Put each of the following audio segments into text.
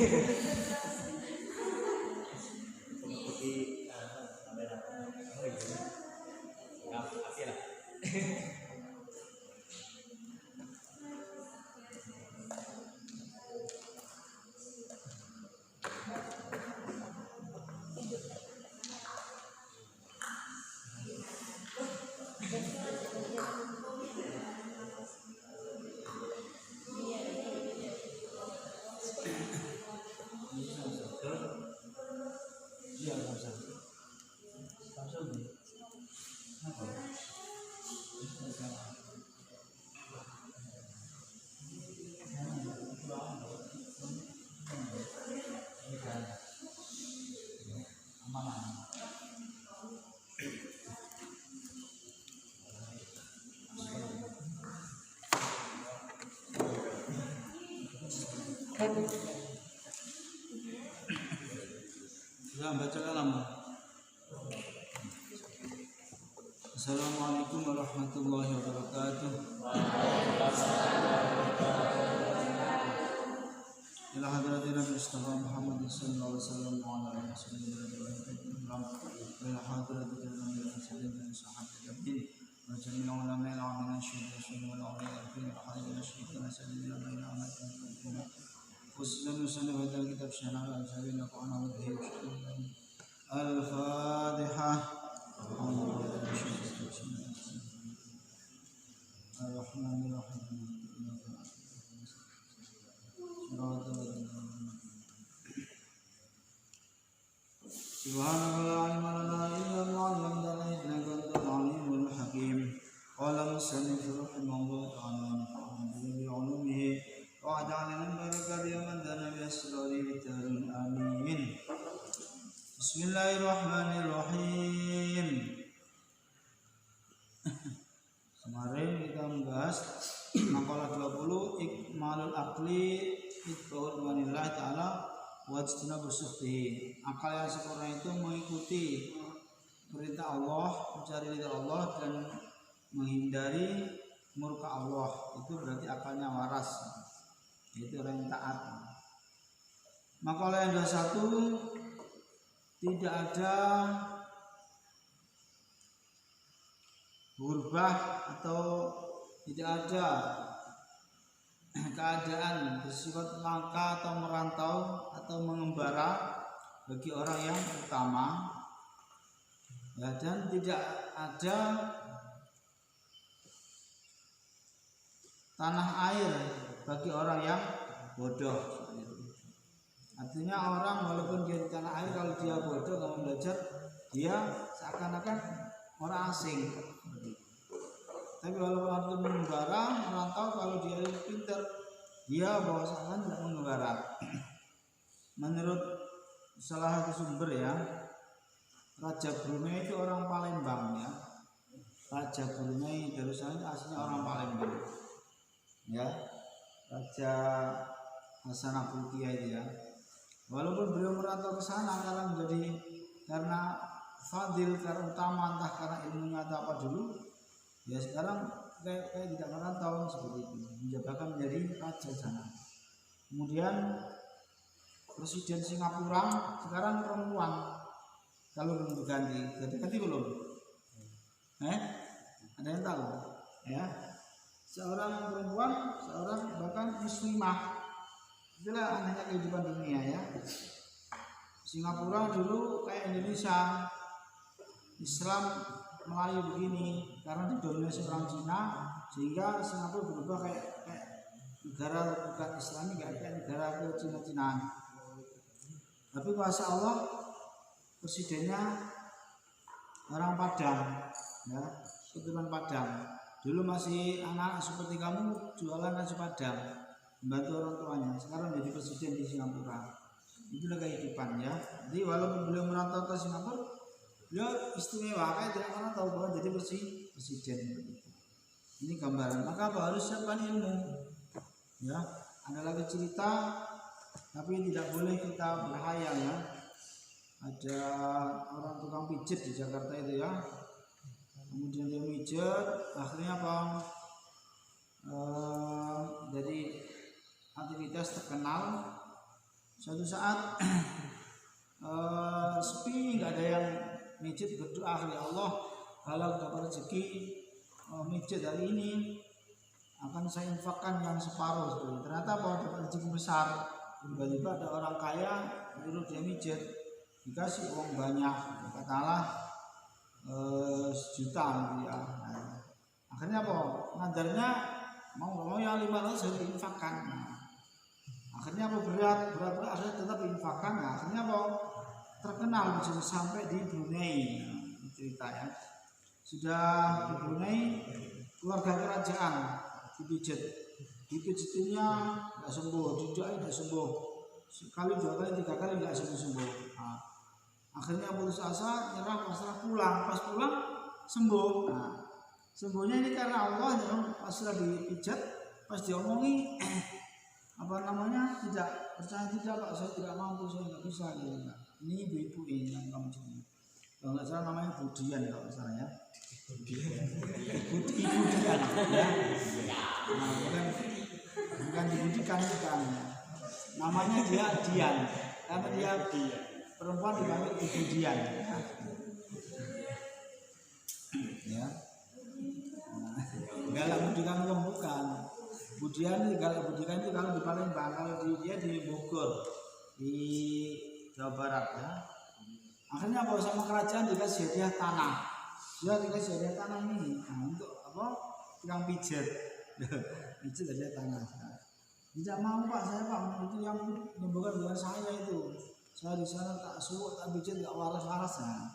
Ya, baca kalam. Assalamualaikum warahmatullahi wabarakatuh. Ila hadratin Nabi Mustafa Muhammad sallallahu alaihi wasallam wa ala alihi wasallam. Ila hadratin Nabi sallallahu alaihi wa jami'u ulama al-amina syuhada wal awliya fi al-hayy syuhada sallallahu alaihi wa sallam. Khususan usul hadal kitab syarah al-sabina qana wa dhib al-fatihah. Ar-Rahmanir-Rahim. Subhanallah la ilma lana illa ma 'allamtana innaka antal 'alimul hakim. Qala musannif rahimahullah ta'ala bi 'ulumihi wa ja'alna barakatan ya man dana bi asrari bitarun amin. Bismillahirrahmanirrahim. Kemarin kita membahas makalah 20 ikmalul aqli itba'ud manillah ta'ala wajtina bersyuhdi. Akal yang sempurna itu mengikuti perintah Allah, mencari ridha Allah dan menghindari murka Allah. Itu berarti akalnya waras, yaitu orang yang taat. Makalah yang 21, tidak ada hurbah atau tidak ada keadaan bersifat langka atau merantau atau mengembara bagi orang yang utama, ya, dan tidak ada tanah air bagi orang yang bodoh. Artinya orang walaupun dia di tanah air, kalau dia bodoh kalau belajar, dia seakan-akan orang asing. Tapi walaupun mengembara, merantau, kalau dia pintar, dia bahwasannya tidak mengembara. Menurut salah satu sumber, ya, Raja Brunei itu orang Palembang, ya. Raja Brunei Darussalam aslinya orang Palembang, ya. Raja Hasan Abuqiyah itu, ya. Walaupun beliau merantau ke sana karena fadil, karena utama, entah karena ilmunya atau apa dulu, ya sekarang kayak tidak merantau seperti itu, menjabatkan menjadi raja sana. Kemudian presiden Singapura sekarang perempuan, kalau belum diganti belum? Ada yang tahu? Ya, seorang perempuan, seorang bahkan muslimah. Itulah anehnya kehidupan dunia, ya. Singapura dulu kayak Indonesia, Islam Melayu begini, karena didominasi orang Cina, sehingga Singapura berubah kayak negara bukan Islami, kayak negara ke Cina-Cinaan. Tapi kuasa Allah, presidennya orang Padang, ya, keturunan Padang. Dulu masih anak seperti kamu jualan nasi Padang, membantu orang tuanya. Sekarang jadi presiden di Singapura. Itulah kehidupan, ya. Jadi walaupun beliau merantau ke Singapura, beliau istimewa, kayak tidak pernah tahu bahwa jadi presiden. Ini gambaran. Maka harus siapkan ilmu, ya. Ada lagi cerita, tapi tidak boleh kita berhayal, ya. Ada orang tukang pijet di Jakarta itu, ya. Kemudian dia pijet, akhirnya apa? Jadi aktivitas terkenal, Suatu saat sepi, nggak ada yang mijit, berdoa, ya Allah kalau dapat rezeki mijit hari ini akan saya infakkan yang separuh. Ternyata bahwa dapat rezeki besar, tiba-tiba ada orang kaya dulu dia mijit, dikasih uang banyak, katakanlah 1 juta gitu ya. Nah, akhirnya apa? Nadarnya mau yang 500 harus diinfakkan. Akhirnya apa, berat akhirnya tetap diinfakkan. Nah, akhirnya apa, terkenal bisa sampai di Brunei. Cerita ya, sudah di Brunei keluarga kerajaan dipijitinya nggak sembuh, didoain nggak sembuh, sekali 2 kali 3 kali nggak sembuh. Nah, akhirnya putus asa, nyerah, pasrah, pulang. Pas pulang sembuh. Nah, sembuhnya ini karena Allah ya. Pas sudah dipijat, pas diomongi tidak percaya, tidak Pak, saya tidak mampu, saya nggak bisa gitu. Ini ibu-ibu ini yang kamu jadi, kalau nggak salah namanya Budian kalau nggak salah ya. Budian ya. Nah, bukan dibudikan, bukan. Namanya dia Dian, karena dia perempuan dipanggil Ibu Dian. Ya. Galak budikan bukan. Budian itu kalau di Palembang, kalau dia di Bogor, di Jawa Barat ya. Akhirnya apa, sama kerajaan dikasih hadiah tanah. Dia dikasih hadiah tanah ini. Nah, untuk apa? Tukang pijat. Pijat hadiah tanah. Tidak mau Pak, saya Pak, itu yang menyembuhkan bukan saya itu. Saya di sana tak suruh, tak pijat, tak waras-waras ya.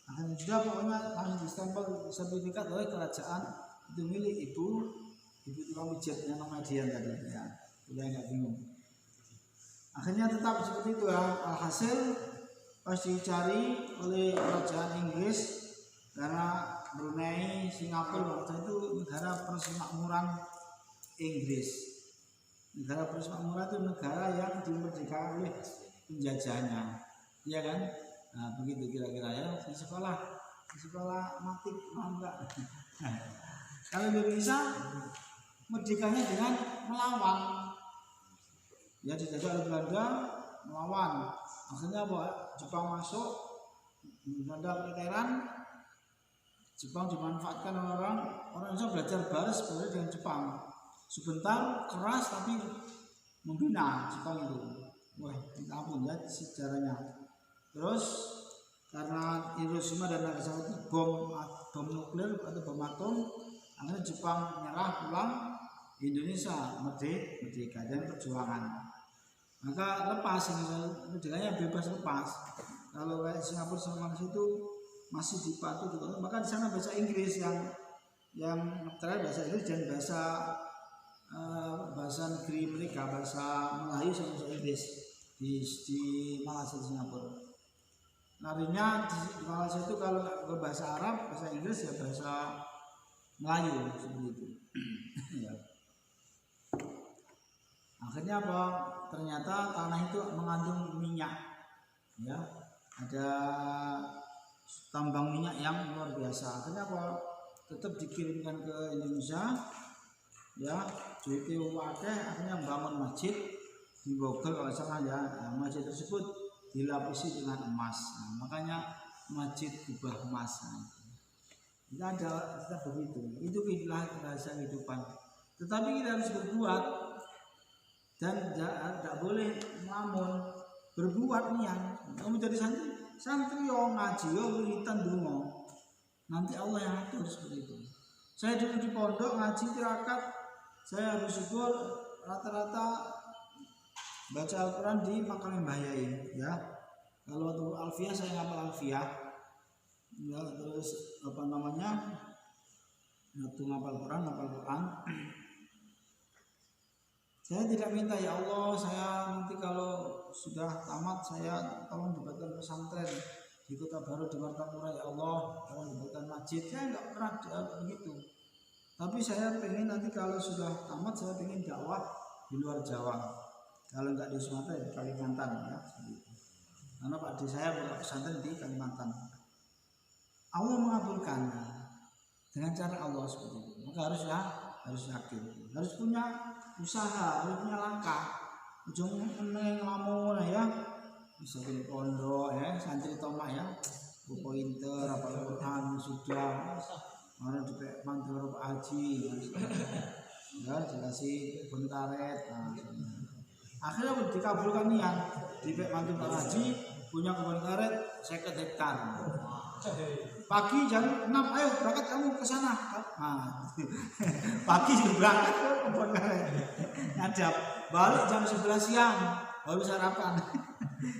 Akhirnya sudah, pokoknya langsung distempel sertifikat oleh kerajaan itu milik ibu tukang pijat yang namanya Dian tadi ya. Udah nggak bingung. Akhirnya tetap seperti itu ya. Alhasil pas dicari oleh kerajaan Inggris, karena Brunei, Singapura waktu itu negara persemakmuran Inggris. Negara persemakmuran itu negara yang dimerdekakan oleh penjajahnya, iya kan? Nah begitu kira-kira ya. Di sekolah matik mau enggak? Kalau Indonesia merdekanya dengan melawan, ya dijajah oleh Belanda, melawan. Akhirnya bahwa Jepang masuk, Belanda keteteran, Jepang dimanfaatkan orang Indonesia belajar baris sebenarnya dengan Jepang. Sebentar keras tapi membina Jepang itu. Wah, minta ampun ya sejarahnya. Terus karena Hiroshima dan Nagasaki bom nuklir atau bom atom, akhirnya Jepang menyerah, pulang, Indonesia merdeka dan perjuangan. Maka lepas, merdekanya bebas lepas. Kalau kayak Singapura sama Malaysia itu masih dipatuhi, maka di sana bahasa Inggris yang terakhir bahasa Inggris dan bahasa negeri mereka, bahasa Melayu sama bahasa Inggris di Malaysia, Singapura. Larinya di Malaysia itu kalau ke bahasa Arab, bahasa Inggris ya bahasa Melayu seperti itu. Ya. Akhirnya apa? Ternyata tanah itu mengandung minyak, ya. Ada tambang minyak yang luar biasa. Akhirnya apa? Tetap dikirimkan ke Indonesia, ya. JP Wakeh akhirnya membangun masjid di Bogor kalau salah ya. Nah, masjid tersebut dilapisi dengan emas. Nah, makanya masjid kubah emas. Nah, kita begitu. Itu inilah rahasia kehidupan. Tetapi kita harus berbuat dan tidak boleh melamun. Berbuat niat. Kamu jadi santri yo ngaji yo wiritan dungo. Nanti Allah yang atur seperti itu. Saya dulu di pondok ngaji tirakat, saya harus syukur rata-rata baca Al-Quran di makam Mbah Yai ya. Kalau untuk Alfiah saya ngapal Alfiah. Ya, terus waktu ngapal Quran. Saya tidak minta ya Allah, saya nanti kalau sudah tamat saya tolong dibuatkan pesantren di Kota Baru di Martapura ya Allah, tolong dibuatkan masjid. Saya nggak pernah begitu. Tapi saya pengen nanti kalau sudah tamat saya pengen dakwah di luar Jawa. Kalau nggak di Sumatera di Kalimantan ya. Karena Pak D saya buka pesantren di Kalimantan. Allah mengabulkan dengan cara Allah seperti itu. Maka harus yakin, harus punya usaha, harus punya langkah. ujung ngelamun ya. Bisa pilih pondok ya, santri tomak ya. Pointer apa Quran sudah. Mana dipek mantul haji. Ya, jelasin pun karet. Nah, akhirnya dikabulkan niat dipek mantul haji punya kebun karet 50 hektar. Pagi jam 6 ayo berangkat kamu ke sana. Nah, pagi berangkat ke kebun karet. Ngadap balik jam 11 siang baru sarapan.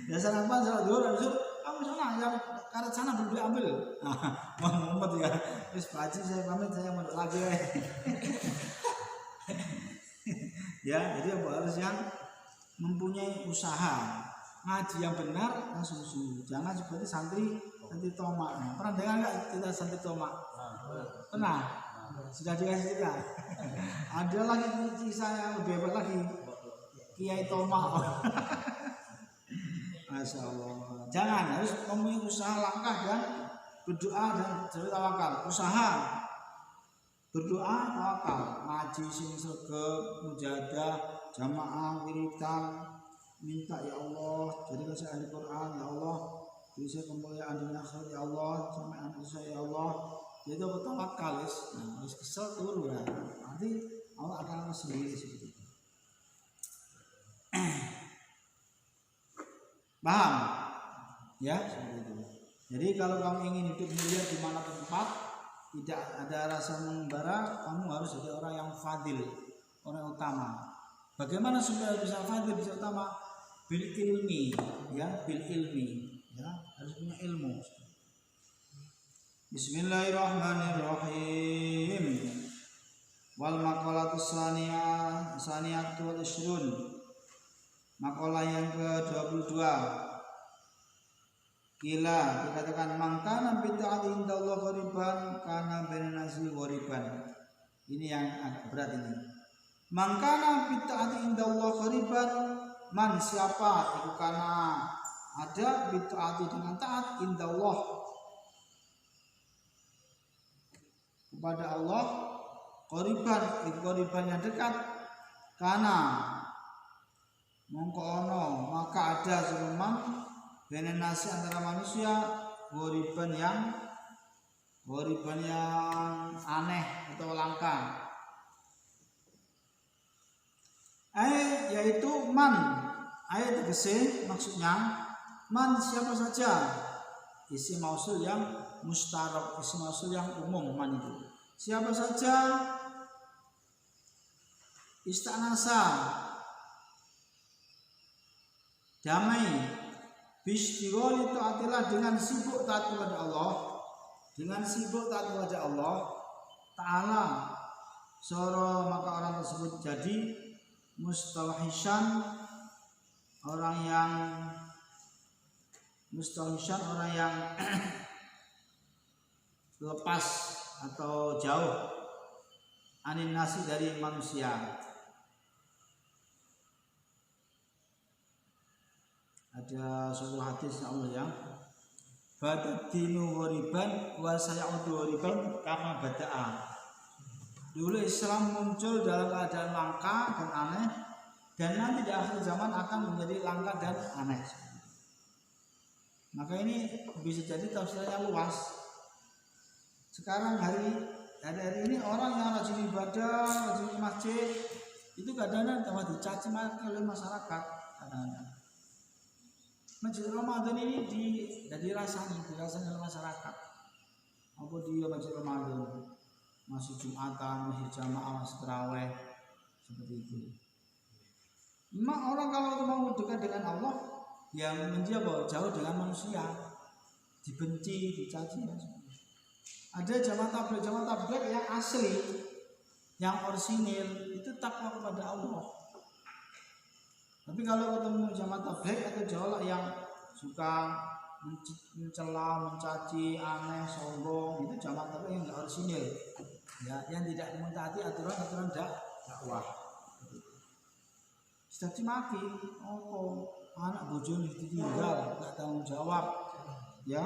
Ya sarapan salat zuhur habis itu kamu sana yang karet sana belum diambil. Nah, Muhammad ya. Terus Pak Haji saya pamit saya mau lagi. Ya, jadi harus yang mempunyai usaha ngaji yang benar yang sungguh-sungguh. Jangan seperti santri tomak. Nah, pernah dengar nggak kita santri tomak? Pernah? Sudah dikasih kita. Ada lagi kisah yang lebih hebat lagi. Kiai tomak. Masya Allah. Jangan, harus mempunyai usaha langkah dan berdoa dan tawakal. Usaha, berdoa, tawakal. Ngaji sing sregep, mujahadah, jamaah, wiridan, minta ya Allah, jadikan saya ahli Quran ya Allah, beri saya kemuliaan dunia akhirat ya Allah, sampai anak saya ya Allah. Jadi bertawakal wis. Nah, wis kesel turu ya. Nanti Allah akan sendiri seperti itu. Paham? Ya, seperti itu. Jadi kalau kamu ingin hidup mulia di mana tempat, tidak ada rasa mengembara, kamu harus jadi orang yang fadil, orang yang utama. Bagaimana supaya bisa fadil, bisa utama? Bil ilmi, ya, bil ilmi, ya, harus punya ilmu. Bismillahirrahmanirrahim. Wal maqalatus saniyatu wal ishrun. Makalah yang ke-22. Kila dikatakan mangkana bid'ah indallah ghoriban kana bainan nasi ghoriban. Ini yang agak berat ini. Mangkana bid'ah indallah ghoriban, man siapa itu karena ada bid'ah dengan taat indallah kepada Allah ghoriban, itu ghoriban yang dekat karena mongko ono maka ada seruman bainan nasi antara manusia ghoriban yang aneh atau langka. Yaitu man, ayat tegese maksudnya man siapa saja, isim mausul yang mustarak, isim mausul yang umum. Man itu siapa saja istanasa damai bistiroli taatilah dengan sibuk taat kepada Allah, dengan sibuk taat kepada Allah Ta'ala soro, maka orang tersebut jadi mustalahisan, orang yang lepas atau jauh anin nasi dari manusia. Ada suatu hadis Allah yang badadinu ghoriban wa sayaudu ghoriban kama bada'a. Dulu Islam muncul dalam keadaan langka dan aneh, dan nanti di akhir zaman akan menjadi langka dan aneh. Maka ini bisa jadi tafsirnya luas. Sekarang hari ini orang yang rajin ibadah, rajin masjid itu kadang-kadang tambah dicaci maki oleh masyarakat. Kadang-kadang Masjid Ramadan ini dirasakan oleh masyarakat. Apa dia Masjid Ramadan? Masih Jumatan, masih jamaah, masih tarawih, seperti itu. Memang orang kalau mau dekat dengan Allah, yang menjadi jauh dengan manusia, dibenci, dicaci. Ada jamaah tabligh yang asli, yang orisinil itu takwa kepada Allah. Tapi kalau ketemu jamaah tabligh atau jolak yang suka mencela, mencaci, aneh, sombong, itu jamaah tabligh yang tidak orisinil, ya, yang tidak mentaati aturan dakwah. Caci maki, anak bojone ditinggal, nggak tanggung jawab, ya,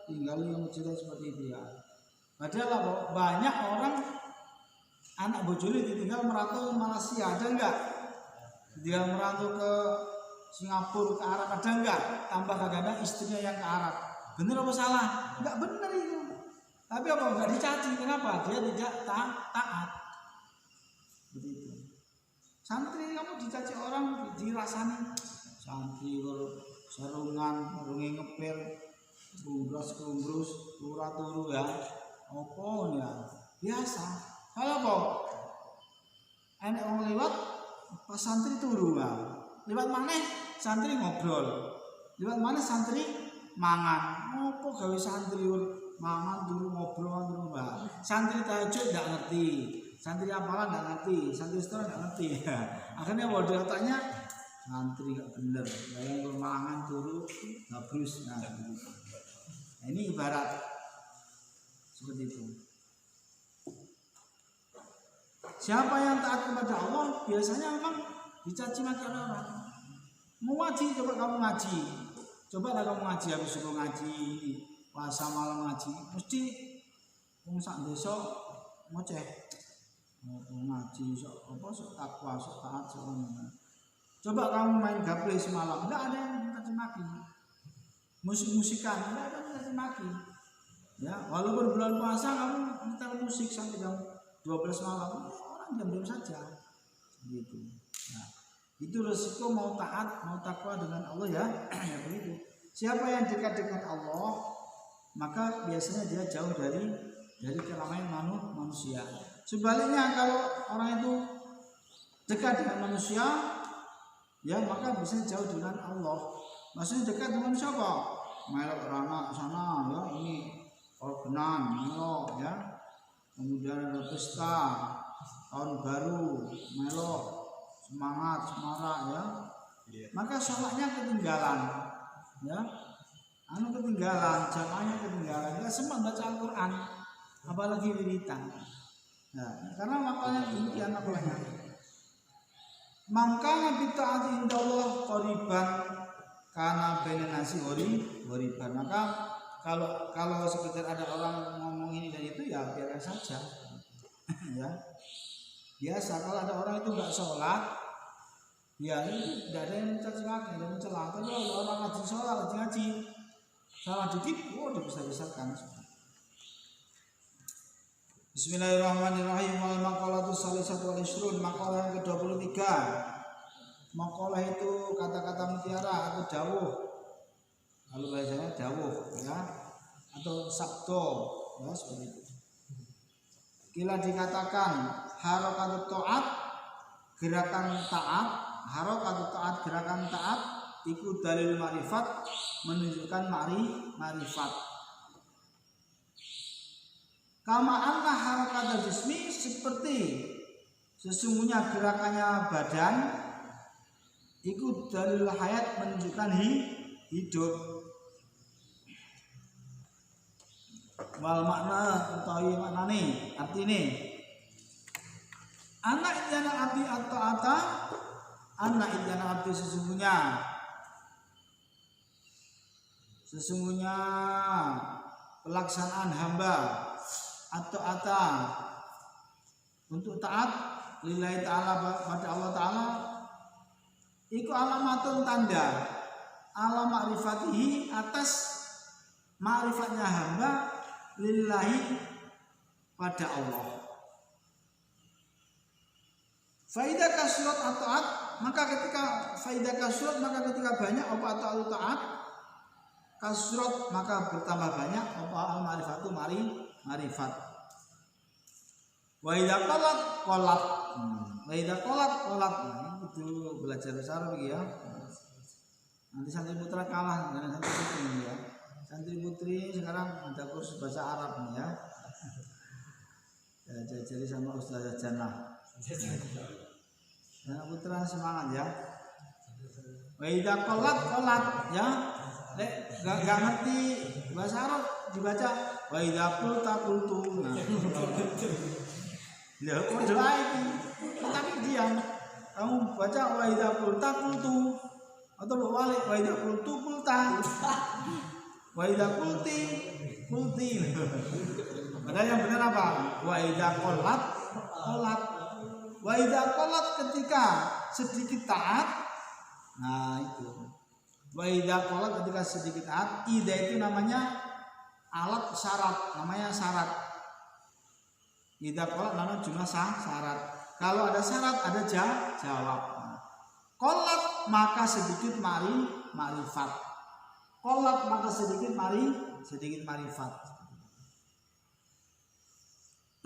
tinggal yang cerita seperti itu ya. Padahal banyak orang anak bojone ditinggal merantau ke Malaysia, ada enggak? Dia merantau ke Singapura, ke Arab, ada enggak? Tambah kadang-kadang istrinya yang ke Arab. Bener apa salah? Enggak bener itu. Tapi apa enggak dicaci? Kenapa? Dia tidak taat. Begitu. Santri kamu dicaci orang dirasani. Santri sarungan, sarunge ngepil, kumbrus, turu ya. Apa ya? Biasa. Kalau apa? Enek wong lewat pas santri turu ya. Lewat maneh santri ngobrol. Lewat maneh santri mangan. Apa gawe santri mangan turu ngobrol turu ya. Santri tahajud ndak ngerti. Santri apalan nggak ngerti, santri setor nggak ngerti. Akhirnya bodoh otaknya santri nggak bener, yang bermangan turu gabrus. Nah, ini ibarat seperti itu. Siapa yang taat kepada Allah biasanya memang dicaci maki oleh orang. Mau ngaji, coba kamu ngaji, coba kamu ngaji habis subuh ngaji, puasa malam ngaji, mesti sak desa ngoceh. Ngaji sok apa sok takwa sok taat sok. Coba kamu main gaple semalam, enggak ada yang mencaci maki. Musik-musikan, enggak ada yang mencaci maki. Ya, walaupun bulan puasa kamu nyetel musik sampai jam 12 malam, orang diam-diam saja. Gitu. Nah, itu resiko mau taat, mau takwa dengan Allah ya. Ya begitu. Siapa yang dekat dengan Allah, maka biasanya dia jauh dari keramaian manusia. Sebaliknya kalau orang itu dekat dengan manusia, ya maka bisa jauh dengan Allah. Maksudnya dekat dengan siapa? Melok rana sana, ya ini organan, melok ya. Kemudian ada pesta tahun baru, melok semangat, semarak ya. Maka sholatnya ketinggalan, ya. Ketinggalan, jamaahnya ketinggalan. Enggak sempat baca Al-Quran, apalagi wiritan. Nah, karena makanya demikian makanya. Maka nabi taat indallah qoriban karena baina nasi qoriban. Maka kalau sekedar ada orang ngomong ini dan itu ya biarkan saja. Ya. Biasa kalau ada orang itu enggak sholat, ya itu tidak ada yang mencaci maki, tidak mencela. Tapi kalau orang ngaji sholat, ngaji salah dikit, dibesar-besarkan. Bismillahirrahmanirrahim. Al-maqalatu salisatu wal ishrun. Maqalah yang ke-23. Maqalah itu kata-kata mutiara atau dawuh. Kalau bahasanya dawuh ya. Atau sabdo ya seperti itu. Kila dikatakan harakatut taat, gerakan taat, harakatut taat, gerakan taat itu dalil ma'rifat, menunjukkan ma'rifat. Kama anna harakatul jismi, seperti sesungguhnya gerakannya badan ikut dalil hayat, menunjukkan hidup. Wal makna utawi maknane artine anak idyana abdi atau ata, anak idyana abdi sesungguhnya pelaksanaan hamba atau ata untuk taat lillahi ta'ala pada Allah ta'ala iku alamatun tanda ala ma'rifatihi, atas ma'rifatnya hamba lillahi pada Allah. Faidah kasrat atau taat, maka ketika faidah kasrat, maka ketika banyak apa atau taat kasrat, maka bertambah banyak apa al ma'rifatu ma'rifat. Wa idza qalat qalat. Wa idza qalat qalat. Itu belajar bahasa Arab ya. Nanti santri putra kalah dengan santri putri ya. Santri putri sekarang ada kursus bahasa Arab nih ya. Jadi sama Ustazah Jannah. Anak putra semangat ya. Wa idza qalat ya. Gak ngerti bahasa Arab dibaca wa idza qultu. Ya kok doa itu. Tapi diam. Kamu baca wa idza qultu atau balik wa idza qultu qulta. Wa idza qulti. Padahal yang benar apa? Wa idza qalat. Wa idza qalat, ketika sedikit taat. Nah itu. Wa idza qala ketika sedikit taat, idza itu namanya alat syarat, namanya syarat. Idza qala namanya jumlah syarat. Kalau ada syarat ada jawab. Qolat maka sedikit marifat. Qolat maka sedikit marifat.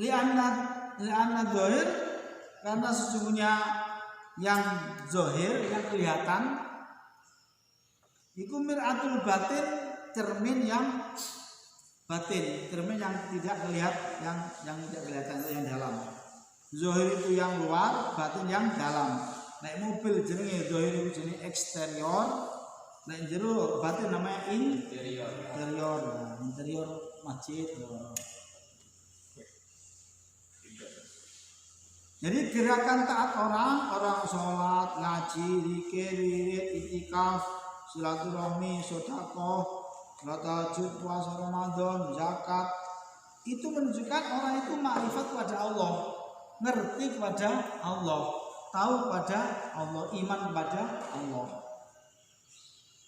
Li'anna zahir, karena sesungguhnya yang zahir, yang kelihatan iku mir'atul batin, cermin yang batin, cermin yang tidak kelihatan, yang tidak kelihatan itu yang dalam. Zahir itu yang luar, batin yang dalam. Nek mobil jenenge zahir itu jenenge eksterior, nek jero batin namanya interior. Interior masjid. Jadi gerakan taat orang sholat, ngaji, zikir, wirid, itikaf, silaturahmi, sedekah, salat tahajud, puasa Ramadan, zakat, itu menunjukkan orang itu ma'rifat kepada Allah, ngerti kepada Allah, tahu kepada Allah, iman kepada Allah.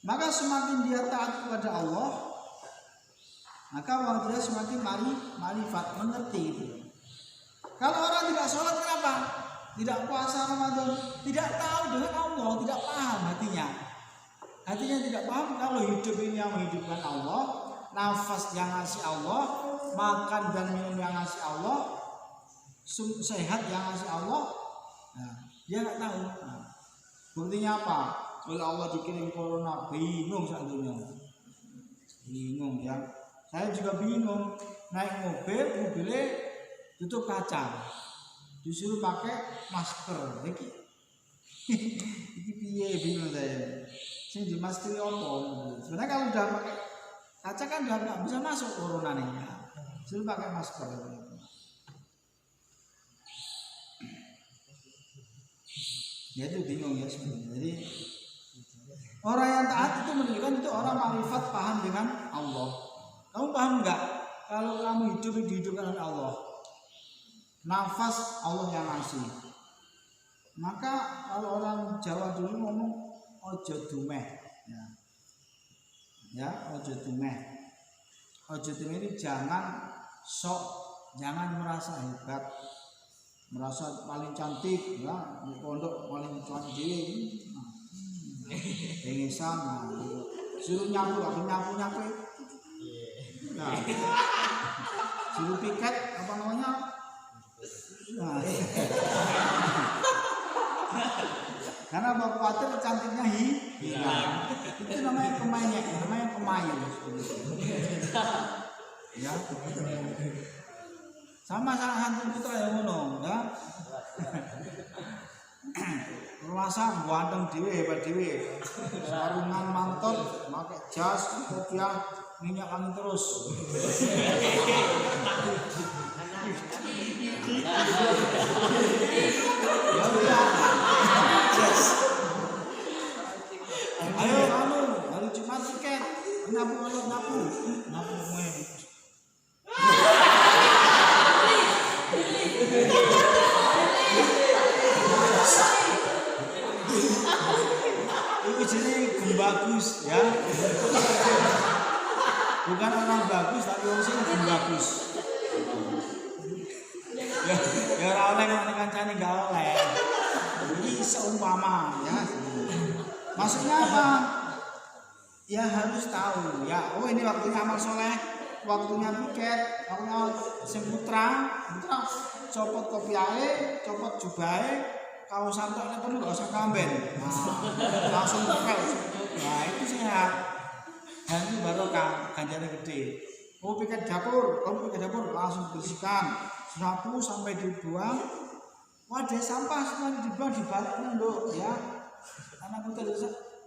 Maka semakin dia taat kepada Allah, maka orang dia semakin ma'rifat, mengerti itu. Kalau orang tidak sholat kenapa? Tidak puasa Ramadan, tidak tahu dengan Allah, tidak paham hatinya. Hatinya tidak paham kalau hidup ini yang menghidupkan Allah, nafas yang ngasih Allah, makan dan minum yang ngasih Allah, sehat yang ngasih Allah. Nah, dia nggak tahu. Nah, buktinya apa? Kalau Allah dikirim corona, bingung saat dunia. Bingung ya. Saya juga bingung. Naik mobilnya tutup kaca, disuruh pakai masker. Iki piye bingung saya. Sing dimaskeri apa? Sebenarnya kalau udah pakai kaca kan udah nggak bisa masuk corona nih. Disuruh pakai masker. Ya itu bingung ya sebenarnya. Jadi orang yang taat itu menunjukkan itu orang ma'rifat, paham dengan Allah. Kamu paham nggak? Kalau kamu hidup dihidupkan oleh Allah, nafas Allah yang ngasih. Maka kalau orang Jawa dulu ngomong ojo dumeh, ya ojo dumeh. Ojo dumeh ini jangan sok, jangan merasa hebat, merasa paling cantik, ya di pondok paling cantik, pengesan, suruh nyapu, aku nyapu, nah, suruh piket apa namanya? Nah. Karena bapak khawatir cantiknya hilang. Itu namanya kemain. Ya. Sama hantu putra yang ngono, ya. Rasa ganteng dhewe, hebat dhewe. Sarungan mantot, pakai jas, kopiah, minyak angin terus. Ya udah. Ayo kamu, hari Jumat tiket, nyapu gue. Itu jadi bagus ya. Bukan orang bagus tapi orang sing bagus. Ya oleh kancane enggak oleh. Ini seumpama ya. Maksudnya apa? Ya harus tahu ya. Oh ini waktunya amal soleh, waktunya piket, waktunya sing putra copot kopiahe, copot jubahe, kalau santoknya perlu enggak usah kamben. Nah, langsung pakai. Nah, itu sehat. Dan itu barokah, ganjarnya gede. Oh piket dapur, langsung bersihkan, sapu sampai dibuang. Wadah sampah semua dibuang dibalik dulu ya. Anak putra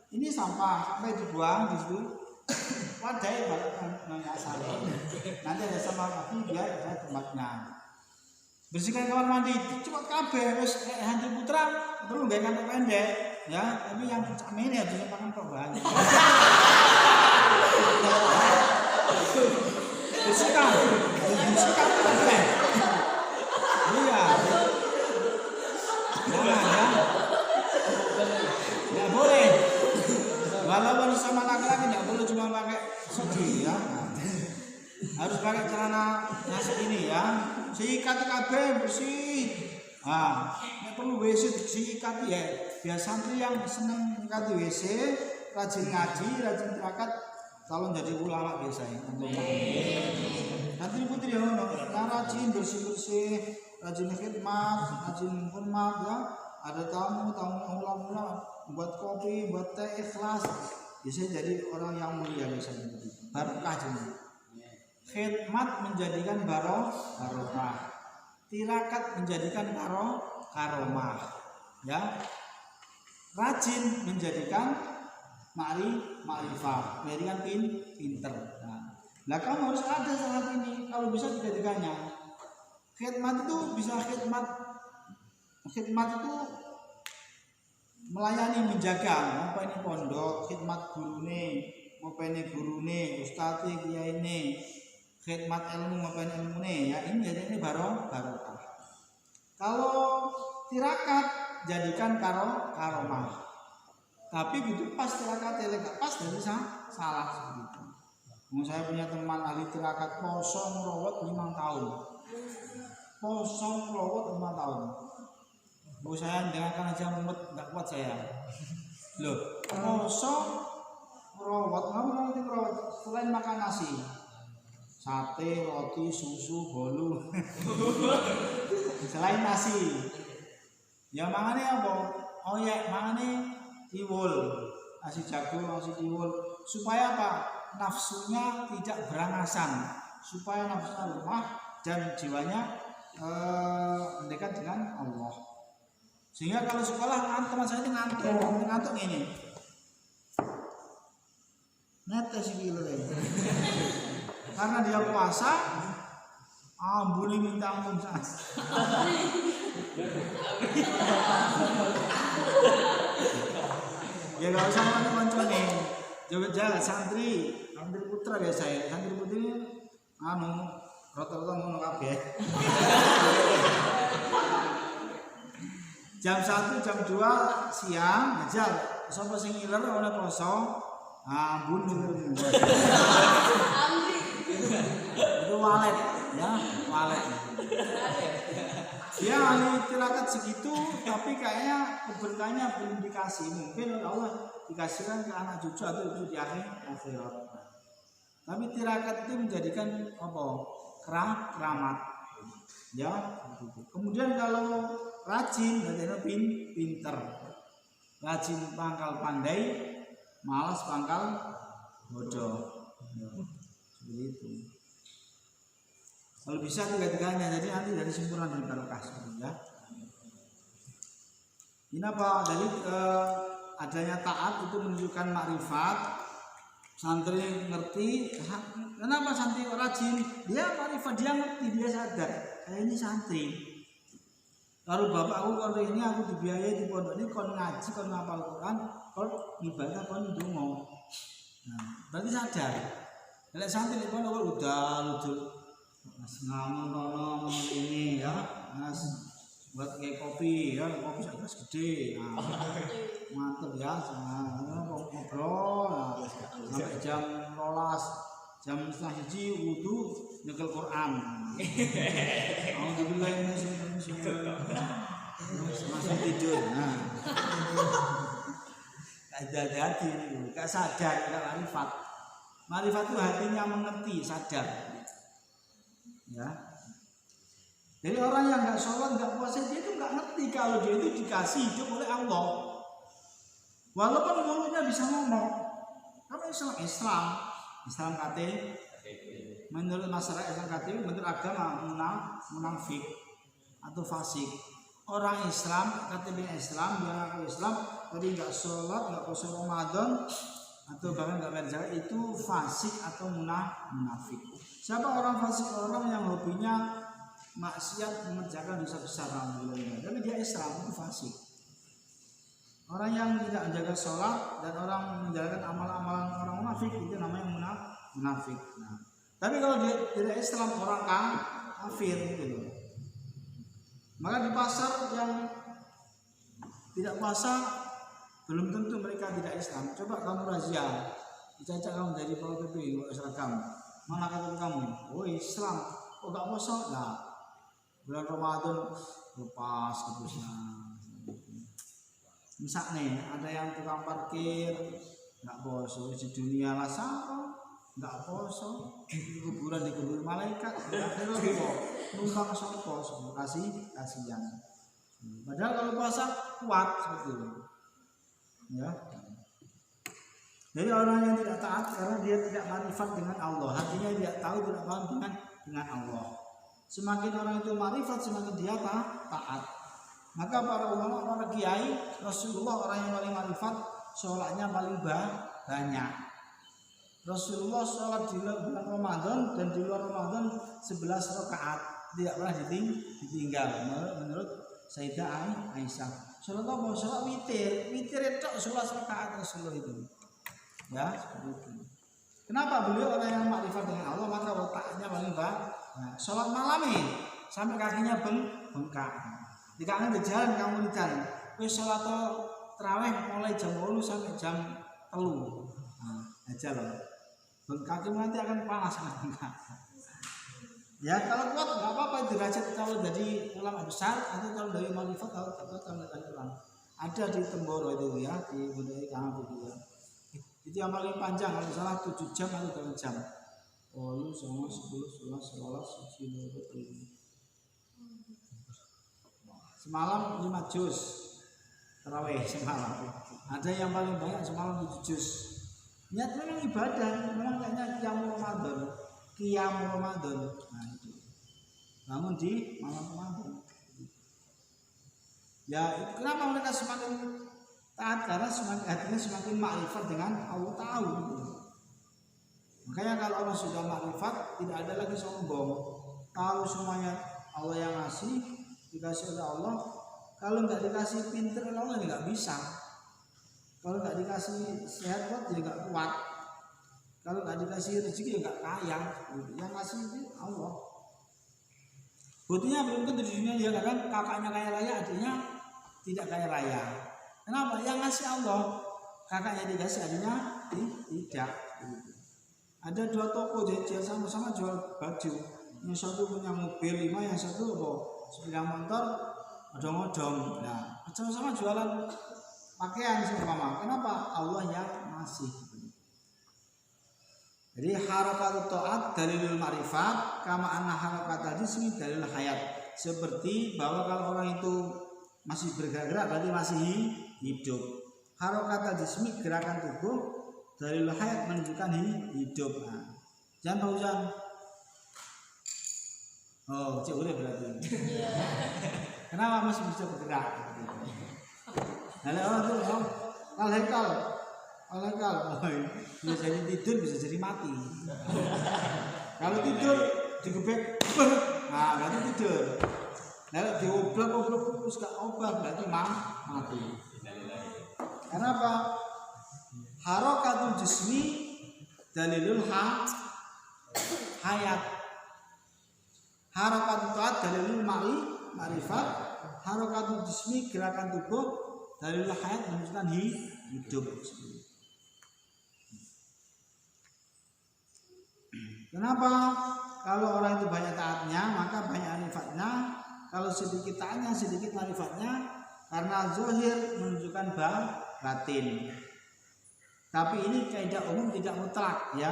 ini sampah sampai dibuang di situ. Wadahnya balik nanya asal. Nanti ada sampah lagi biar ada tempatnya. Bersihkan kamar mandi, cepat kabeh wis hantu putra perlu nggak kantong pendek ya, tapi yang puncak ini harus tangan kok banyak. Bersihkan kabeh. Iya. Nah, ya. Walaupun sama laki-laki tidak boleh cuma pakai segi ya. Harus pakai celana ini ya. Sikat kabeh bersih. Ini perlu WC disikat ya. Biar santri yang senang nyikat WC, rajin ngaji, rajin tirakat, calon jadi ulama biasanya. Santri putri ya, rajin bersih-bersih, rajin khidmat, rajin hormat ya. Ada tamu ulama buat kopi, buat teh ikhlas. Biasanya jadi orang yang mulia biasanya. Barokah jadi. Khidmat menjadikan barokah. Tirakat menjadikan karomah. Ya. Rajin menjadikan ma'rifah, menjadikan pinter. Nah, kamu harus ada saat ini kalau bisa tiga-tiganya. Khidmat itu bisa khidmat itu melayani, menjaga, apa ini pondok, khidmat gurune, ustadz, kiai ini, khidmat ilmu, apa ini ilmune, ya ini jadi ini barokah. Kalau tirakat jadikan karomah. Tapi gitu pas tirakat gak pas jadi salah gitu. Saya punya teman ahli tirakat kosong rawat 5 tahun. Kosong rawat 5 tahun. Bu saya dengarkan aja mumet enggak kuat saya. Loh, kosong rawat, kamu nanti rawat selain makan nasi. Sate, roti, susu, bolu. Selain nasi. Ya mangane apa? Oh ya, mangane tiwul. Nasi jagung, nasi tiwul. Supaya apa? Nafsunya tidak berangasan. Supaya nafsunya lemah dan jiwanya mendekat dengan Allah. Sehingga kalau sekolah teman saya itu ngantuk ini. Netes gitu deh. Karena dia puasa, ambune minta ampun sas. Ya gak usah ngono-ngono. Coba jalan santri putra biasa ya. Santri putri rata-rata ngono kabeh. Jam 1, jam 2 siang ngajal. Sapa sing ngiler ora poso? Bunuh. Itu walet ya, walet. Dia ahli tirakat segitu, tapi kayaknya keberkahannya belum dikasih. Mungkin Allah dikasihkan ke anak cucu atau cucu di akhirat. Tapi tirakat itu menjadikan apa? Keramat. Ya. Kemudian kalau rajin, berarti pinter. Rajin pangkal pandai, malas pangkal bodoh. Seperti itu. Kalau bisa tiga-tiganya, jadi nanti dari sempurna dari barokah ya. Ini apa? Dari adanya taat itu menunjukkan makrifat. Santri ngerti. Kenapa santri rajin? Dia makrifat, dia ngerti, dia sadar. Ini santri. Kalau bapakku kalau ini aku dibiayai di pondok ini kon ngaji, kon ngapal Quran, kon ibadah, kon ndonga. Nah, berarti sadar. Lek santri di pondok udah lucu. Mas ngamun ini ya, Mas buat kayak kopi ya, kopi sangat gede. Nah, mantep ya, ngobrol sampai jam 12, jam 1 wudu nyekel Quran. Alhamdulillah ini langsung tidur. Nah, hati, gak sadar, gak marifat. Marifat itu hatinya mengerti, sadar. Ya, jadi orang yang nggak sholat, nggak puasa, dia itu nggak ngerti kalau dia itu dikasih hidup oleh Allah. Walaupun mulutnya bisa ngomong, tapi Islam KT, menurut masyarakat Islam KT, menurut agama munafik atau fasik. Orang Islam, KTP Islam, dia ngaku Islam, tapi nggak sholat, nggak puasa Ramadan, atau bahkan nggak bayar zakat, itu fasik atau munafik. Siapa orang fasik? Orang yang hobinya maksiat, mengerjakan dosa besar, tapi dia Islam, itu fasik. Orang yang tidak menjaga sholat dan orang menjalankan amalan-amalan orang munafik, itu namanya munafik. Nah, tapi kalau dia tidak Islam, orang kafir gitu. Maka di pasar yang tidak puasa belum tentu mereka tidak Islam. Coba kamu razia, dicacak kamu jadi Pol PP seragam, mana kata kamu? Oh Islam, kok gak puasa? Nah, bulan Ramadan lepas kudusnya. Misalnya ada yang tukang parkir nggak poso di dunia lah sama nggak poso di kuburan dikubur malaikat akhirnya numpang sopo kasihan. Padahal kalau puasa kuat seperti itu ya. Jadi orang yang tidak taat karena dia tidak marifat dengan Allah, hatinya tidak tahu, tidak paham dengan Allah. Semakin orang itu marifat, semakin dia taat. Maka para ulama, para kiai, Rasulullah orang yang paling marifat, sholatnya paling banyak. Rasulullah sholat di bulan Ramadan dan di luar Ramadan 11 rakaat, tidak pernah ditinggal. Menurut Sayyidah Aisyah, sholat apa? Sholat witir itu 11 rakaat Rasulullah itu. Ya, seperti itu. Kenapa beliau orang yang marifat dengan Allah, maka otaknya paling banyak. Sholat malam ini sampai kakinya bengkak. Jika anda di jalan kamu lihat, wes sholat terawih mulai jam 8 sampai jam 3. Aja loh. Kaki nanti akan panas bengkak. Ya kalau kuat nggak apa-apa, derajat kalau jadi ulama besar atau kalau dari marifat atau dari ulama. Ada di Temboro itu ya, di Budaya Kang itu ya. Itu yang paling panjang kalau salah 7 jam atau 8 jam. Oh, lu sama 10, 11, 12, 13. Semalam 5 juz tarawih semalam. Ada yang paling banyak semalam 7 juz. Niat memang ibadah, memang kayaknya qiyamul Ramadan. Nah itu. Namun di malam Ramadan. Ya, kenapa mereka semakin taat? Karena hatinya semakin makrifat dengan Allah tahu. Makanya kalau orang sudah makrifat, tidak ada lagi sombong. Tahu semuanya Allah yang ngasih, dikasih oleh Allah. Kalau nggak dikasih pinter oleh Allah nggak bisa. Kalau nggak dikasih sehat kuat ya nggak kuat. Kalau nggak dikasih rezeki ya nggak kaya. Yang ngasih itu Allah. Buktinya belum tentu di dunia ya kan, kakaknya kaya raya, adiknya tidak kaya raya. Kenapa? Yang ngasih Allah, kakaknya dikasih, adiknya tidak. Ada 2 toko jajan sama-sama jual baju. Yang satu punya mobil 5, yang satu sepeda motor odong-odong. Nah, sama-sama jualan pakaian sama. Kenapa? Allah yang ngasih. Jadi harakatul taat dalilul ma'rifat, kama anna harakatul jismi dalilul hayat. Seperti bahwa kalau orang itu masih bergerak berarti masih hidup. Harakatul jismi gerakan tubuh, dalilul hayat menunjukkan hidup. Nah, jangan pausan. Oh, cek boleh berarti. Kenapa masih bisa bergerak? Kalau orang tuh Al-Hekal, bisa jadi tidur, bisa jadi mati. Kalau tidur digebek, nah berarti tidur. Kalau dioblak terus gak obat berarti mati. Kenapa? Harakatul jismi dalilul hayat. Harakatul taat dalilul ma'rifat. Harakatul jismi gerakan tubuh dalilul hayat menunjukkan hidup. Kenapa? Kalau orang itu banyak taatnya, maka banyak manifatnya. Kalau sedikit taatnya, sedikit manifatnya. Karena zahir menunjukkan batin. Tapi ini kaidah umum tidak mutlak ya.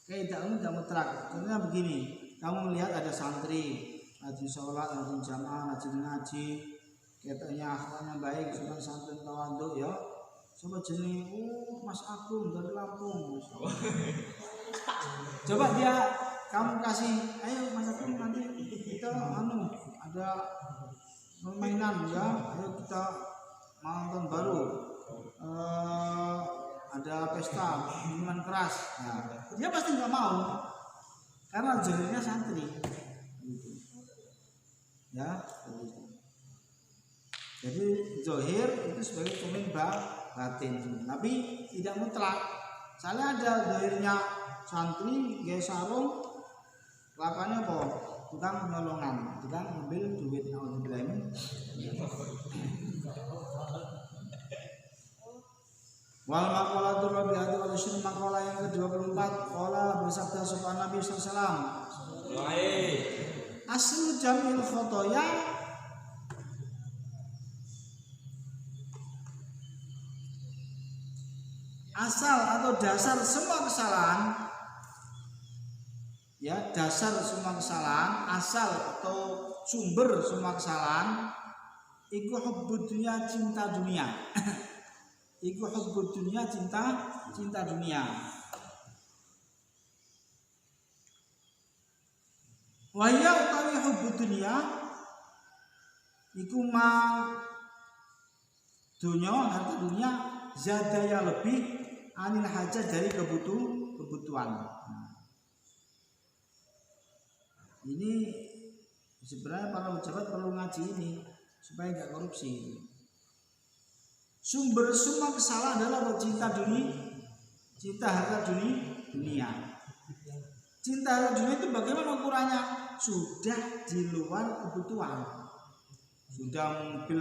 Kaidah umum tidak mutlak. Contohnya begini, kamu melihat ada santri rajin sholat, rajin jamaah, rajin ngaji, katanya akhlaknya baik, suka santun tawadhu ya. Coba jenis, Mas Agung dari Lampung. Coba dia kamu kasih, ayo Mas Agung nanti kita ada permainan ya, ayo kita malam tahun baru, ada pesta minuman keras. Nah, dia pasti nggak mau karena jadinya santri. Ya, jadi zohir itu sebagai cermin batin, tapi tidak mutlak. Misalnya ada zohirnya santri, gaya sarung, kelakuannya apa? Tukang nolongan, tukang ambil duit. Wal maqalatul rabi'atu wal 20 maqalah yang ke-24 qala bersabda sapa Nabi sallallahu alaihi wasallam. Aslu jamil khotoya asal atau dasar semua kesalahan, ya dasar semua kesalahan, asal atau sumber semua kesalahan iku hubbud dunya, cinta dunia. Iku hubbud dunya, cinta dunia. Wa ya utawi hubbud dunya iku ma dunya, harta dunia zadaya lebih anil hajat dari kebutuhan. Ini sebenarnya para pejabat perlu ngaji ini supaya nggak korupsi. Sumber semua kesalahan adalah cinta dunia, cinta harta dunia. Cinta harta dunia itu bagaimana ukurannya? Sudah di luar kebutuhan. Sudah mobil,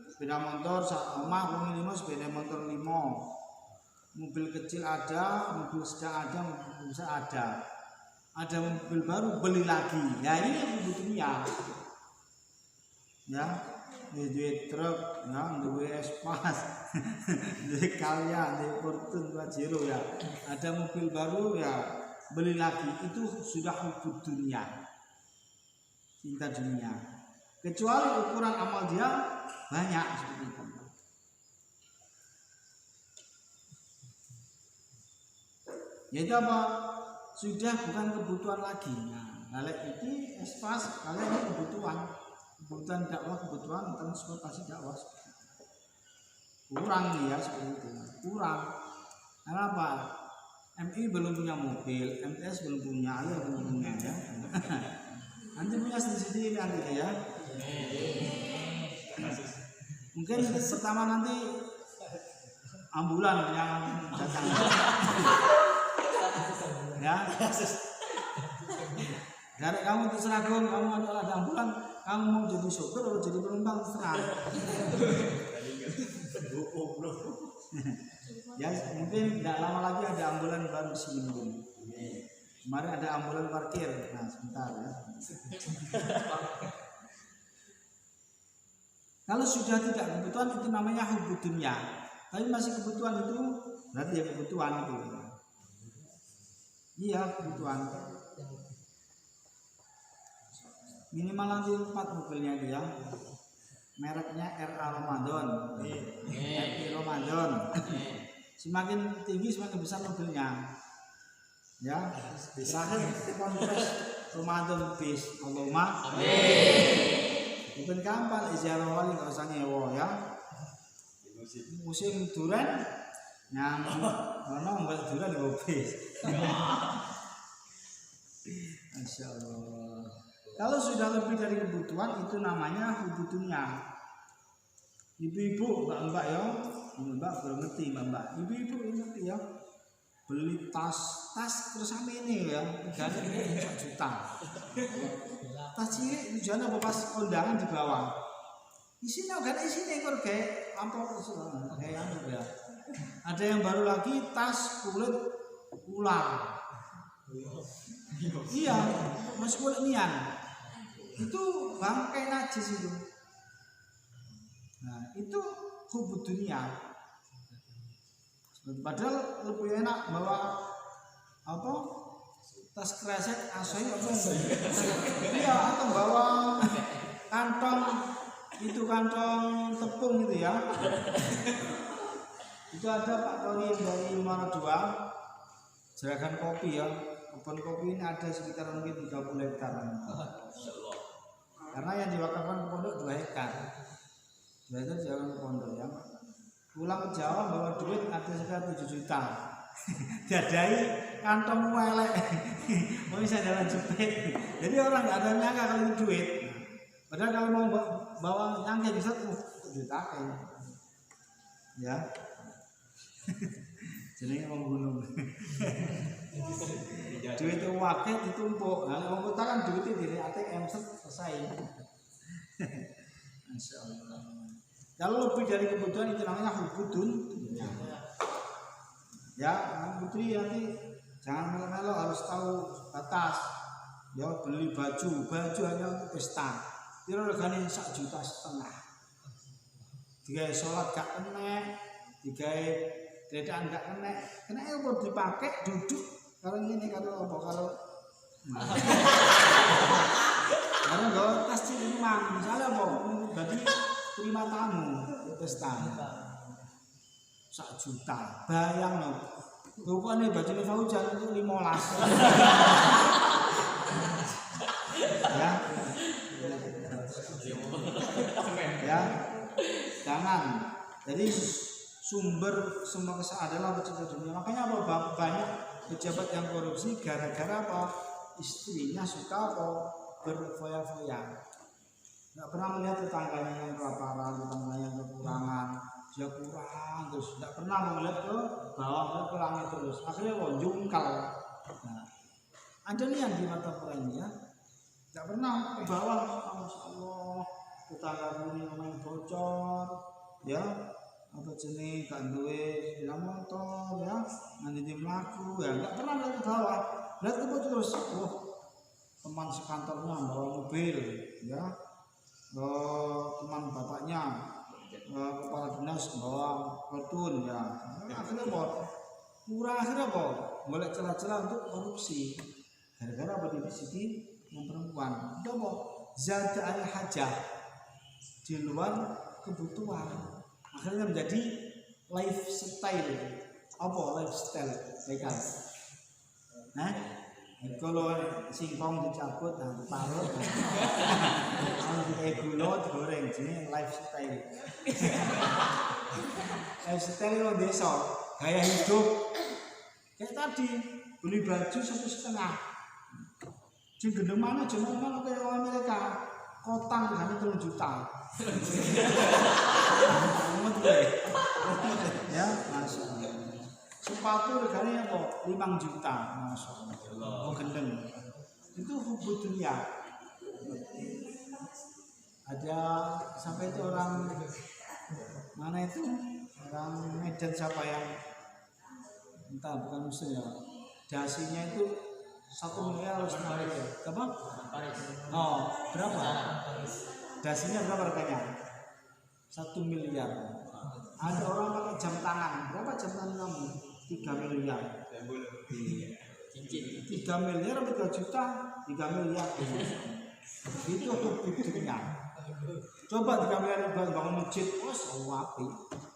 sepeda motor, omah wong 5, sepeda motor 5. Mobil kecil ada, mobil sedang ada, mobil besar ada. Ada mobil baru beli lagi. Ya ini kebutuhannya. Ya, duit truk, ya, duit espas, duit Kalya, duit Fortune, Pajero ya. Ada mobil baru ya beli lagi. Itu sudah hubbud dunia, cinta dunia. Kecuali ukuran amal dia banyak seperti itu. Yaitu apa? Sudah bukan kebutuhan lagi. Nah, kalau ini espas, kalau ini kebutuhan dakwah, kebutuhan transportasi dakwah. Kurang nih ya seperti itu. Kurang. Kenapa? MI belum punya mobil, MTS belum punya, Ayah belum punya ya. Nanti punya sendiri nanti ya. Mungkin pertama nanti ambulan yang datang. Ya, dari kamu terserah kamu ada ambulan, kamu mau jadi sopir atau jadi penumpang terserah. Ya mungkin tidak lama lagi ada ambulan baru di sini. Kemarin ada ambulan parkir, nah sebentar ya. Kalau sudah tidak kebutuhan itu namanya hubbud dunya. Tapi masih kebutuhan itu berarti ya kebutuhan itu. Iya kebutuhan. Minimal nanti 4 mobilnya dia. Mereknya RA Ramadan. RI Ramadan. Semakin tinggi semakin besar mobilnya. Ya. Terakhir Ponpes Ramadan bis. Allahumma amin. Bukan gampang iziarah wali enggak usah nyewa ya. Musim duren yang mana membuat durian di bis. Masya Allah. Kalau sudah lebih dari kebutuhan itu namanya hubbud dunya. Ibu-ibu, mbak-mbak ya, mbak belum ngerti mbak. Ibu-ibu ngerti ya. Beli tas terus sama ini ya, harganya 1 juta. Tas ini tujuannya apa pas kondangan di bawah. Isinya kan isinya kok kayak amplop kayak apa ya. Ada yang baru lagi tas kulit ular. Iya, masih kulit nian. Itu bangkai najis itu. Nah, itu hubbud dunia. Padahal lebih enak bawa apa? Tas kresek asoy apa? Iya, atau bawa kantong tepung gitu ya. Itu ada Pak Tony dari Muara 2, Jeragan Kopi ya. Kebun kopi ini ada sekitar mungkin 30 hektar. Karena yang diwakafkan ke pondok 2 hektar. 2 hektar jangan ke pondok ya. Pulang ke Jawa bawa duit ada sekitar 7 juta. Dadai kantong welek. Mau bisa jalan jepit. Jadi orang nggak ada nyangka kalau itu duit. Padahal kalau mau bawa nyangka bisa tuh juta kayaknya. Ya. Jenenge wong gunung. Duit itu wakil ditumpuk. Nah, wong kota kan duitnya dari ATM selesai. Masya Allah. Kalau lebih dari kebutuhan itu namanya hubbud dunya. Ya, putri nanti jangan melo-melo, harus tahu batas. Ya, beli baju hanya untuk pesta. Kira regane 1,5 juta. Digawe sholat gak kena, digawe gedaan gak kena. Kena apa dipakai duduk karo ngene karo apa karo. Karena nggo tas cilik mang, misalnya apa? Berarti terima tamu pesta. 1 juta, bayang no. Rupanya baju Fauzan itu 15. Ya, jangan. Jadi sumber semua kesalahan adalah pecinta dunia. Makanya apa? Banyak pejabat yang korupsi gara-gara apa? Istrinya suka apa? Berfoya-foya. Nggak pernah melihat tetangganya yang kelaparan, tetangganya yang kekurangan. Dia kurang terus, tidak pernah melihat ke bawah, ke langit terus. Akhirnya jungkal. Nah, ada nih yang di mata Quran ya, tidak pernah ke bawah. Masya Allah, tetangga ini main bocor, ya, apa jenis gak duwe sepeda motor, ya, nanti dia melaku, ya, tidak pernah melihat ke bawah. Lihat ke bawah terus, teman sekantornya bawa mobil, ya, teman bapaknya. Kepala dinas bawa kartun ya, akhirnya apa? Murah akhirnya apa? Boleh celah-celah untuk korupsi. Gara-gara apa di sini yang perempuan? Itu apa? Zada al-hajah di luar kebutuhan. Akhirnya menjadi lifestyle. Apa lifestyle? Mereka. Nah, kalau singkong dicabut dan parut, kalau kita gula digoreng, jadi lifestyle. Lifestyle lo desa, gaya hidup. Kayak tadi beli baju 1,5. Jadi gendeng mana cuma kayak orang Amerika, kotang hanya 3 juta. Ya, masya Allah. Sepatu regane apa? 5 juta, masya Allah. Oh gendeng. Itu hubud dunia. Ada sampai itu orang mana itu? Orang Medan siapa yang entah bukan muslim ya. Dasinya itu 1 miliar harus naik ya. Apa? Oh, berapa? Dasinya berapa harganya? 1 miliar. Ada orang pakai jam tangan. Berapa jam tangan kamu? 3 miliar. 3 miliar atau 3 juta? 3 miliar. Itu hubungannya. Coba 3 miliar buat bangun masjid, wapi.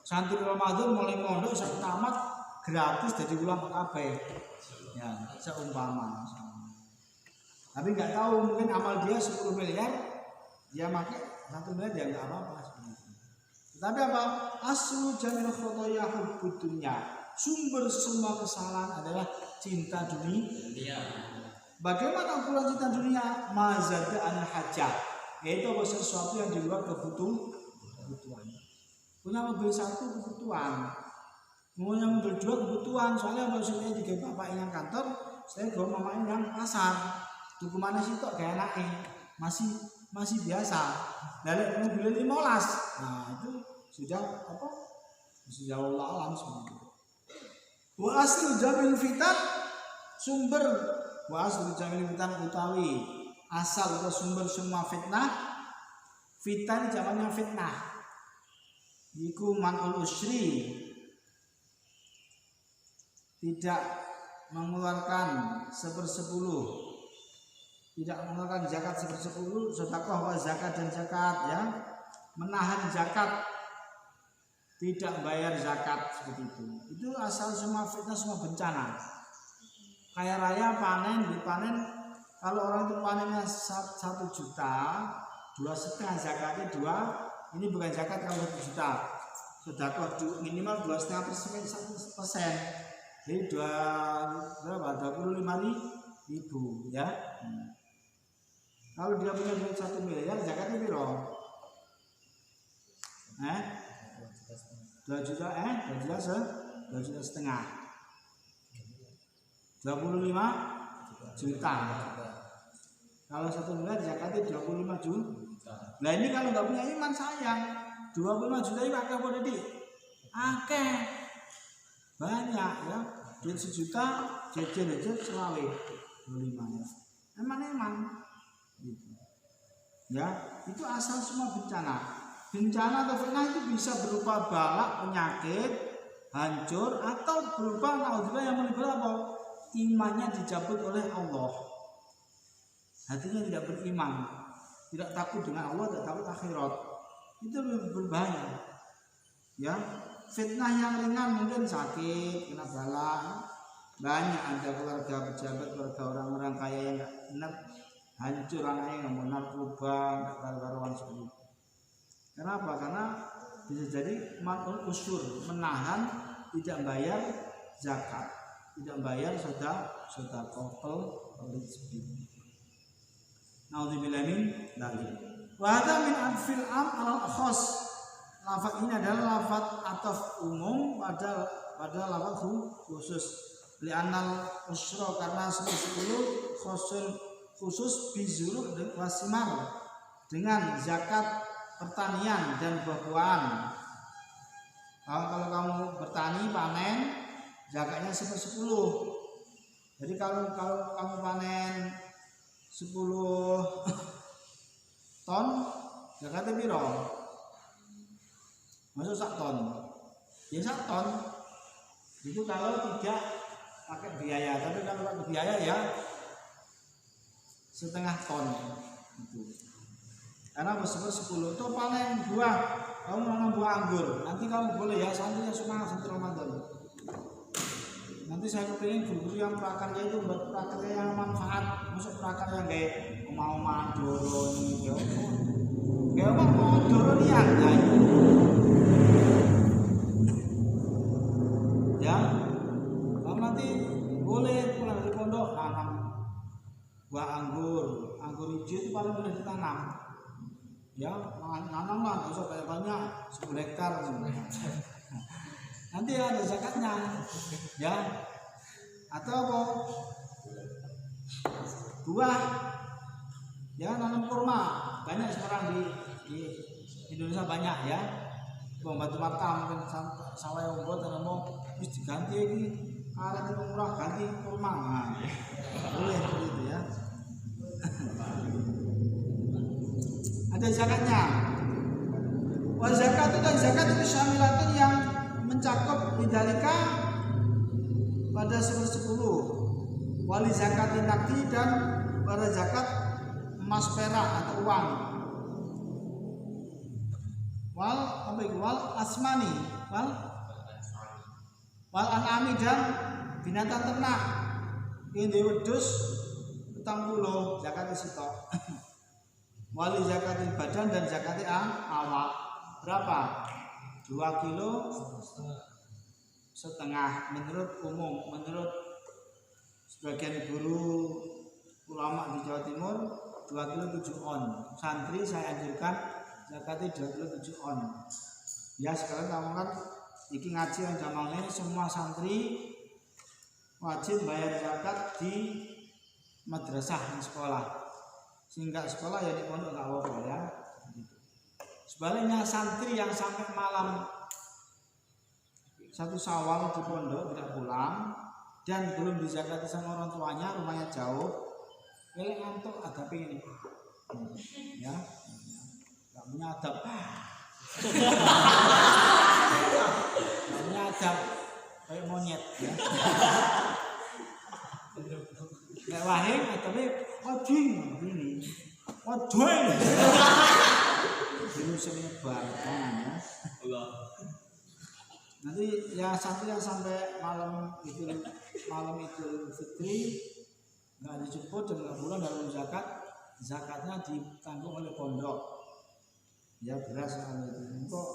Santri Ramadan mulai mondok sampai tamat gratis jadi ulang kabeh. Ya, seumpama. Tapi nggak tahu mungkin amal dia 10 miliar, dia pakai 1 miliar dia nggak apa-apa. Tapi apa? Aslu jamil khotoya hubbud dunya. Sumber semua kesalahan adalah cinta dunia. Bagaimana pula cinta dunia? Mazada an hajah, yaitu sesuatu yang di luar kebutuhan. Punya mobil 1 kebutuhan, punya mobil 2 kebutuhan. Soalnya maksudnya jika bapak yang kantor, saya bawa mama yang pasar. Tuku mana sih kok gak enaknya? Masih biasa. Dari mobil 15. Nah, itu sudah apa? Sudah Allah alam semua. Wa aslu jamil fitan, sumber wa aslu jamil fitan utawi asal atau sumber semua fitnah. Fitnah ini jamannya fitnah. Iku man'ul usri, tidak mengeluarkan 1/10, tidak mengeluarkan zakat 1/10, sedekah wa zakat dan zakat, ya, menahan zakat, tidak bayar zakat, seperti itu. Itu asal semua fitnah, semua bencana. Kaya raya panen, dipanen, kalau orang itu panennya 1 juta, 2,5 zakatnya 2. Ini bukan zakat kalau 1 juta. Sedekah minimal 2,5%. Jadi berapa? 25.000 ya. Kalau dia punya duit 1 miliar, zakatnya berapa? 2 juta 2 juta setengah. 25 juta. Kalau 1 miliar zakatnya 25 juta. Nah ini kalau nggak punya iman sayang. 25 juta itu akeh apa tadi? Akeh. banyak ya, duit 1 juta jajan aja 25 ya, eman gitu. Ya itu asal semua bencana atau fitnah itu bisa berupa balak, penyakit, hancur, atau berupa naudzubillah yang menimbulkan apa? Imannya dicabut oleh Allah, hatinya tidak beriman, tidak takut dengan Allah, tidak takut akhirat. Itu lebih berbahaya ya. Fitnah yang ringan mungkin sakit, kena bala, banyak ada keluarga pejabat, keluarga orang-orang kaya yang nggak benar, hancur anaknya, nggak mau narkoba, nggak karu-karuan seperti itu. Kenapa? Karena bisa jadi manul usur, menahan, tidak bayar zakat, tidak bayar sedekah seperti itu. Naudzubillah min dzalik. Wa hadza min anfil am al khas. Lafaz ini adalah lafaz ataf umum pada lafaz khusus. Li'annal usra karena 10 khusus bizuru dan wasimar dengan zakat pertanian dan buah-buahan. Kalau kamu bertani panen zakatnya 10. Jadi kalau kamu panen 10 ton zakatnya piro? Masuk 1 ton. Ya 1 ton. Itu kalau tidak pakai biaya, tapi kalau pakai biaya ya 1/2 ton itu. Karena bersifat 10 itu panen buah, kamu nanam buah anggur, nanti kamu boleh ya santrinya semangat sampai Ramadan. Nanti saya kepingin guru-guru yang prakarya itu buat prakarya yang manfaat, masuk prakarya kayak mau doro ini, kayak mau doro niat, ya, kamu nanti boleh pulang dari pondok nanam buah anggur hijau itu paling boleh ditanam. Ya, nanam lah, nggak usah banyak, 10 hektar sebenarnya. Nanti ada zakatnya, ya. Atau apa? Buah, ya nanam kurma, banyak sekarang di Indonesia banyak ya. Batu bata mungkin sawah yang buat dan mau diganti ini, ada yang murah ganti kurma, nah, boleh begitu ya. Ada zakatnya. Wa zakat itu dan zakat itu syamilatun yang mencakup lidalika pada 10. Wali zakatin nakdi dan pada zakat emas perak atau uang. Wal asmani wal an'ami dan binatang ternak. Ini wedhus 40 zakat sitok. Wali zakatil badan dan zakatil awak berapa? 2,5 kilo menurut umum, menurut sebagian guru ulama di Jawa Timur 2,7 kilo on. Santri saya anjurkan zakatnya 2,7 kilo on. Ya sekarang kamu kan iki ngaji yang jamalnya semua santri wajib bayar zakat di madrasah di sekolah. Sehingga sekolah ya di pondok nggak apa-apa ya. Sebaliknya santri yang sampai malam 1 Syawal di pondok tidak pulang dan belum dizakati sama orang tuanya, rumahnya jauh, pilih ngantuk agak pengen ya, nggak punya adab, nggak punya adab kayak monyet ya. Kayak wahing tapi oding ini, oding. Ini menyebar ya. Nanti ya santri yang sampai malam itu Fitri nggak dijemput dan nggak pulang dalam zakatnya ditanggung oleh pondok. Ya beras itu. Kok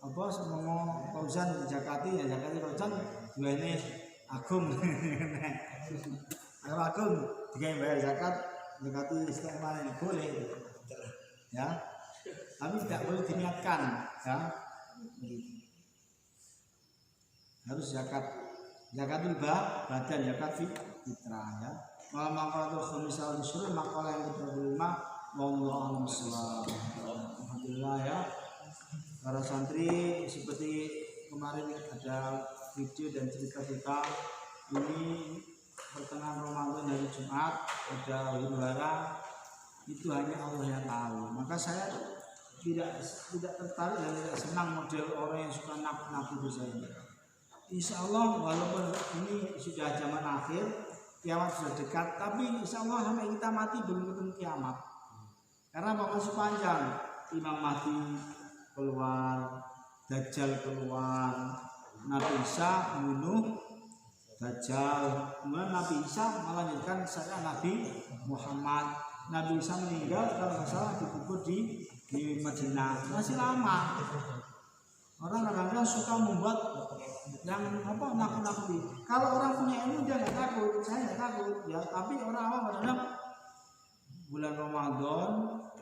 apa semua Fauzan zakati ya zakati Fauzan dua ini agung. Kalau agung dia bayar zakat zakati istimewa ini boleh ya. Tapi tidak boleh diniatkan ya. Harus zakatul badan, zakat fitrah ya. Malam maqalatul khamisah disuruh makalah yang ke-25 wallahu a'lam bishawab. Alhamdulillah ya. Para santri seperti kemarin ada video dan cerita-cerita ini pertengahan Ramadan hari Jumat ada huru-hara, itu hanya Allah yang tahu. Maka saya tidak tertarik dan tidak senang model orang yang suka nakut-nakut dosa ini. Insya Allah walaupun ini sudah zaman akhir, kiamat sudah dekat, tapi insya Allah sampai kita mati belum ketemu kiamat. Karena masih panjang, Imam Mahdi keluar, Dajjal keluar, Nabi Isa membunuh Dajjal, kemudian Nabi Isa melanjutkan saya Nabi Muhammad. Nabi Isa meninggal kalau nggak salah dikubur di Madinah. Masih lama. Orang kadang-kadang suka membuat yang nakut-nakuti. Kalau orang punya ilmu dia nggak takut, saya nggak takut ya. Tapi orang awam kadang-kadang bulan Ramadan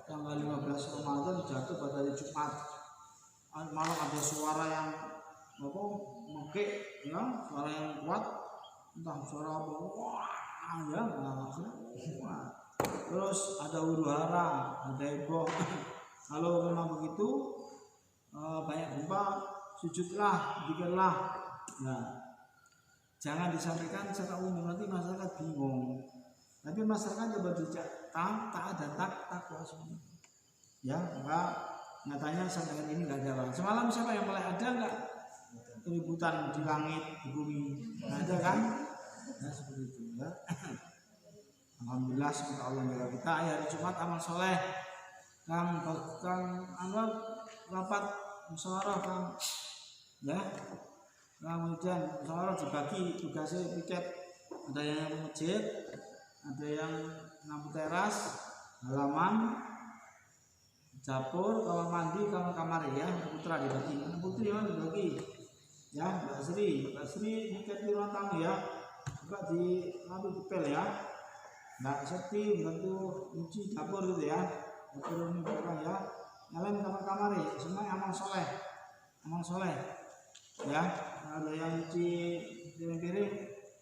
tanggal 15 Ramadan jatuh pada hari Jumat, malah ada suara yang mengek ya, suara yang kuat, entah suara apa, wah ya, wah. Terus ada huru-hara, ada heboh. Kalau memang begitu banyak gempa, sujudlah, zikirlah. Nah, jangan disampaikan secara umum, nanti masyarakat bingung. Tapi masyarakat coba taat dan takwa semua. Ya, maka nyatanya sampai ini nggak ada orang. Semalam siapa yang mulai ada nggak keributan di langit, di bumi? Nggak ada kan? Nah, seperti itu ya. Alhamdulillah semoga Allah menjaga kita. Ya, hari Jumat amal soleh. Kang Anwar rapat musyawarah Kang. Ya. Kemudian musyawarah dibagi tugasnya piket. Ada yang di masjid, ada yang lampu teras, halaman, dapur, kamar mandi, kamar ya, putra dibagi. Putri yang dibagi. Ya, Mbak Sri piket di ruang tamu ya. Juga di lampu dipel ya. Mbak Seti bantu nyuci dapur gitu ya. Dapur ini belakang ya. Nyalain kamar-kamar ya, semua amal soleh ya. Ada yang nyuci piring-piring,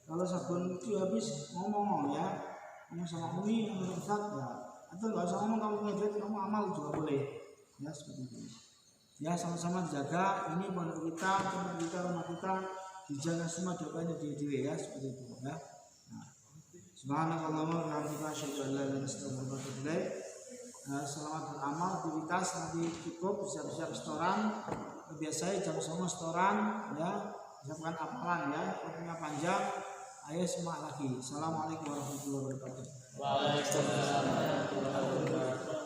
kalau sabun itu habis ngomong ya, ngomong sama Umi, ngomong Ustaz ya, atau nggak usah ngomong, kamu punya duit, kamu amal juga boleh ya, seperti itu ya. Sama-sama dijaga ini pondok kita, tempat kita, rumah kita, dijaga semua doanya diri ya, seperti itu ya. Subhanallahumma wa bihamdika asyhadu an la ilaha illa anta astaghfiruka wa atubu ilaik. Selamat beramal, aktivitas nanti cukup, siap-siap setoran. Biasanya jam 9 setoran ya, siapkan apalan ya, waktunya panjang. Ayo semangat lagi. Assalamualaikum warahmatullahi wabarakatuh. Waalaikumsalam warahmatullahi wabarakatuh.